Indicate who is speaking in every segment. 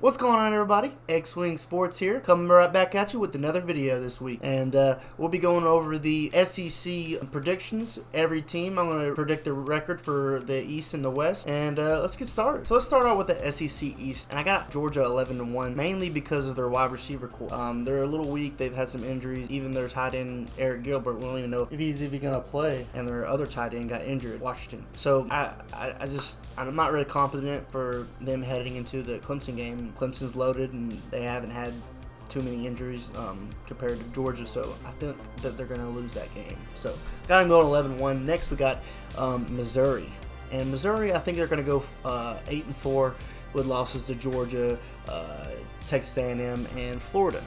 Speaker 1: What's going on, everybody? X-Wing Sports here, coming right back at you with another video this week. And we'll be going over the SEC predictions. Every team, I'm going to predict the record for the East and the West. And let's get started. So let's start out with the SEC East. And I got Georgia 11-1, mainly because of their wide receiver core. They're a little weak. They've had some injuries. Even their tight end, Eric Gilbert, we don't even know if he's even going to play. And their other tight end got injured, Washington. So I'm not really confident for them heading into the Clemson game. Clemson's loaded, and they haven't had too many injuries compared to Georgia, so I think that they're going to lose that game. So got them going 11-1. Next, we got Missouri. And Missouri, I think they're going to go 8-4 with losses to Georgia, Texas A&M, and Florida,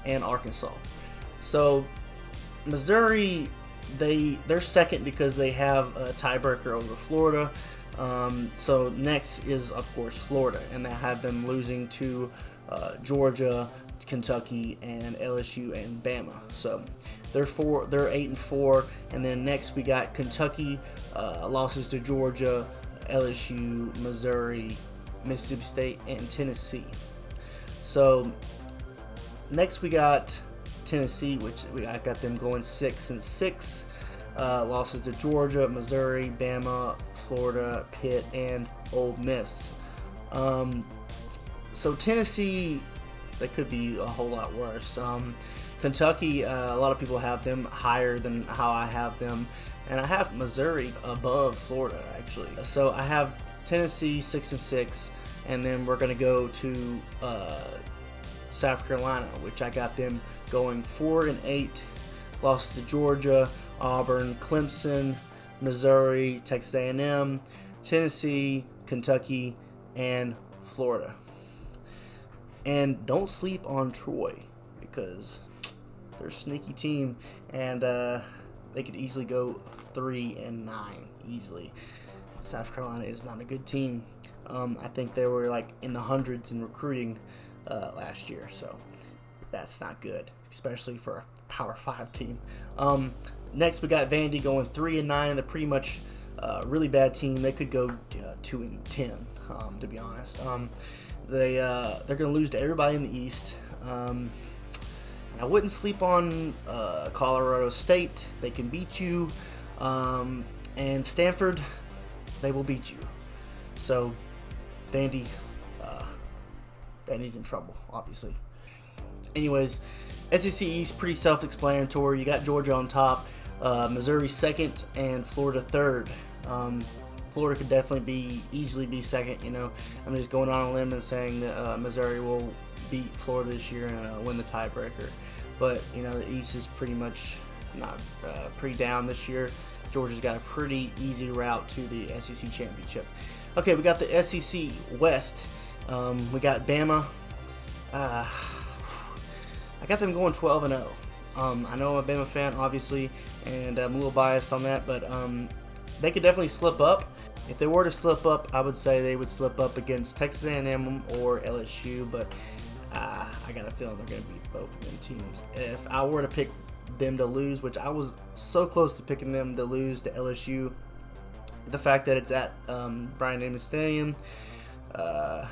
Speaker 1: and Arkansas. So Missouri, they're second because they have a tiebreaker over Florida. So next is, of course, Florida, and I have them losing to Georgia, Kentucky, and LSU and Bama. So they're 8-4, and then next we got Kentucky, losses to Georgia, LSU, Missouri, Mississippi State, and Tennessee. So next we got Tennessee, which I got them going 6-6. Losses to Georgia, Missouri, Bama, Florida, Pitt, and Ole Miss. So Tennessee, they could be a whole lot worse. Kentucky, a lot of people have them higher than how I have them, and I have Missouri above Florida, actually. So I have Tennessee 6-6, and then we're going to go to South Carolina, which I got them going 4-8. Lost to Georgia, Auburn, Clemson, Missouri, Texas A&M, Tennessee, Kentucky, and Florida. And don't sleep on Troy, because they're a sneaky team, and they could easily go 3-9 easily. South Carolina is not a good team. I think they were like in the hundreds in recruiting last year, so that's not good, especially for a Power 5 team. Next, we got Vandy going 3-9. They're pretty much a really bad team. They could go 2-10, to be honest. They're going to lose to everybody in the East. I wouldn't sleep on Colorado State. They can beat you. And Stanford, they will beat you. So Vandy's in trouble, obviously. Anyways, SEC East, pretty self-explanatory. You got Georgia on top, Missouri second, and Florida third. Florida could definitely easily be second. You know, I'm just going on a limb and saying that Missouri will beat Florida this year and win the tiebreaker. But you know, the East is pretty much not pretty down this year. Georgia's got a pretty easy route to the SEC championship. Okay, we got the SEC West. We got Bama. I got them going 12-0. I know I'm a Bama fan, obviously, and I'm a little biased on that, but they could definitely slip up. If they were to slip up, I would say they would slip up against Texas A&M or LSU, but I got a feeling they're going to beat both of them teams. If I were to pick them to lose, which I was so close to picking them to lose to LSU, the fact that it's at Bryant-Denny Stadium, I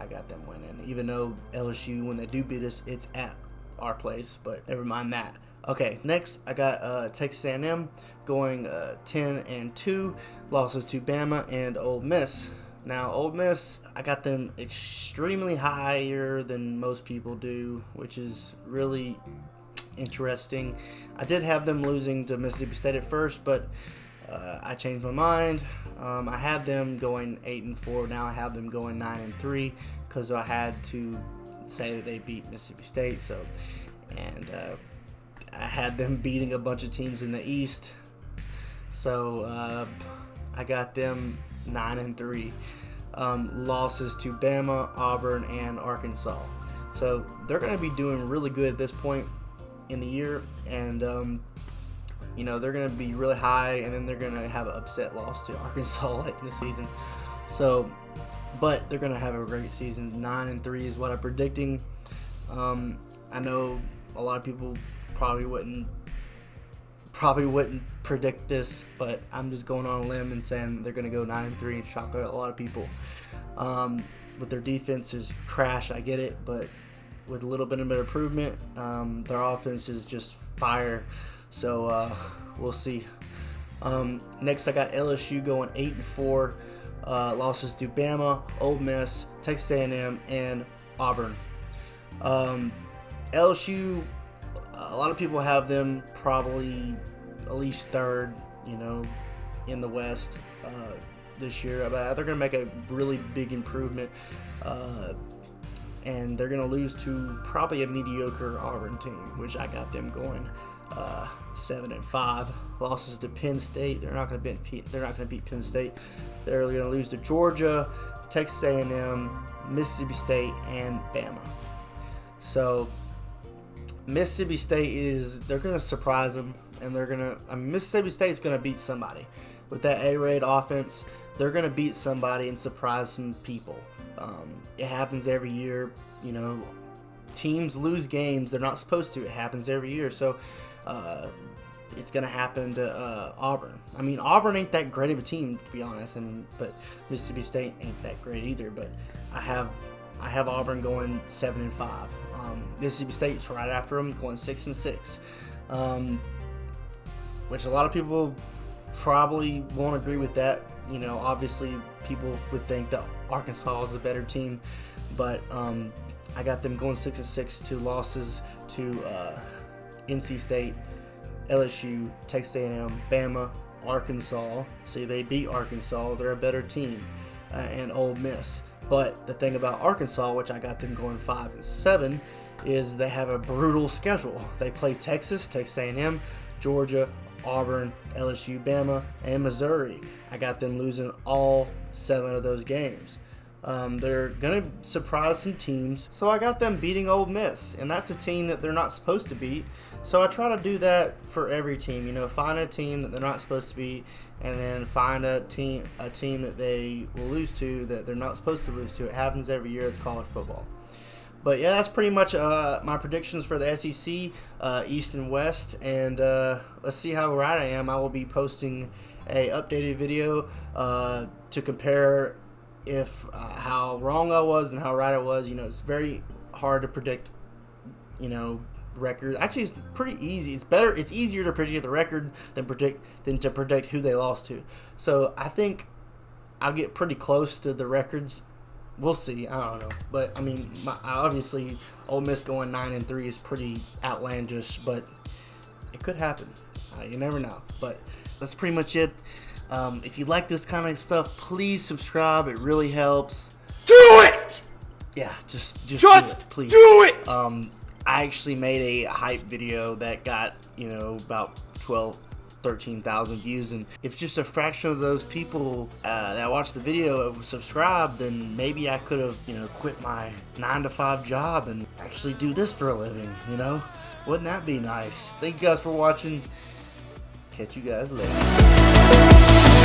Speaker 1: got them winning. Even though LSU, when they do beat us, it's at our place, but never mind that. Okay, next I got Texas A&M going 10-2, losses to Bama and Ole Miss. Now Ole Miss, I got them extremely higher than most people do, which is really interesting. I did have them losing to Mississippi State at first, but I changed my mind. I had them going 8-4. Now I have them going 9-3 because I had to say that they beat Mississippi State. So, and I had them beating a bunch of teams in the East. So I got them 9-3. Losses to Bama, Auburn, and Arkansas. So they're going to be doing really good at this point in the year, and you know, they're going to be really high, and then they're going to have an upset loss to Arkansas late in the season. So, but they're going to have a great season. 9-3 is what I'm predicting. I know a lot of people probably wouldn't predict this, but I'm just going on a limb and saying they're going to go 9-3 and shock a lot of people. with their defense is trash. I get it, but with a little bit of improvement, their offense is just fire. So we'll see. Next, I got LSU going 8-4. Losses to Bama, Ole Miss, Texas A&M, and Auburn. LSU, a lot of people have them probably at least third, in the West this year. They're going to make a really big improvement, and they're going to lose to probably a mediocre Auburn team, which I got them going 7-5. Losses to Penn State. They're not going to beat Penn State. They're going to lose to Georgia, Texas A&M, Mississippi State, and Bama. So Mississippi State they're going to surprise them, and Mississippi State's going to beat somebody with that Air Raid offense. They're going to beat somebody and surprise some people. It happens every year. Teams lose games they're not supposed to. It happens every year. So it's going to happen to Auburn. I mean, Auburn ain't that great of a team, to be honest, but Mississippi State ain't that great either. But I have Auburn going 7-5. Mississippi State's right after them, going 6-6, which a lot of people probably won't agree with that. Obviously people would think that Arkansas is a better team, but I got them going 6-6 to losses to NC State, LSU, Texas A&M, Bama, Arkansas. See, they beat Arkansas. They're a better team, and Ole Miss. But the thing about Arkansas, which I got them going 5-7, is they have a brutal schedule. They play Texas, Texas A&M, Georgia, Auburn, LSU, Bama, and Missouri. I got them losing all 7 of those games. They're going to surprise some teams, so I got them beating Ole Miss, and that's a team that they're not supposed to beat. So I try to do that for every team. Find a team that they're not supposed to beat, and then find a team that they will lose to that they're not supposed to lose to. It happens every year. It's college football. But yeah, that's pretty much my predictions for the SEC, East and West, and let's see how right I am. I will be posting a updated video to compare how wrong I was and how right I was. It's very hard to predict, records. Actually, it's pretty easy. It's easier to predict the record than to predict who they lost to. So I think I'll get pretty close to the records. We'll see. I don't know, but I mean, obviously, Ole Miss going 9-3 is pretty outlandish, but it could happen. You never know. But that's pretty much it. If you like this kind of stuff, please subscribe. It really helps.
Speaker 2: Do it!
Speaker 1: Yeah, just do it, please.
Speaker 2: Do it!
Speaker 1: I actually made a hype video that got, about 13,000 views, and if just a fraction of those people that watched the video subscribed, then maybe I could have, quit my 9-to-5 job and actually do this for a living, Wouldn't that be nice? Thank you guys for watching. Catch you guys later.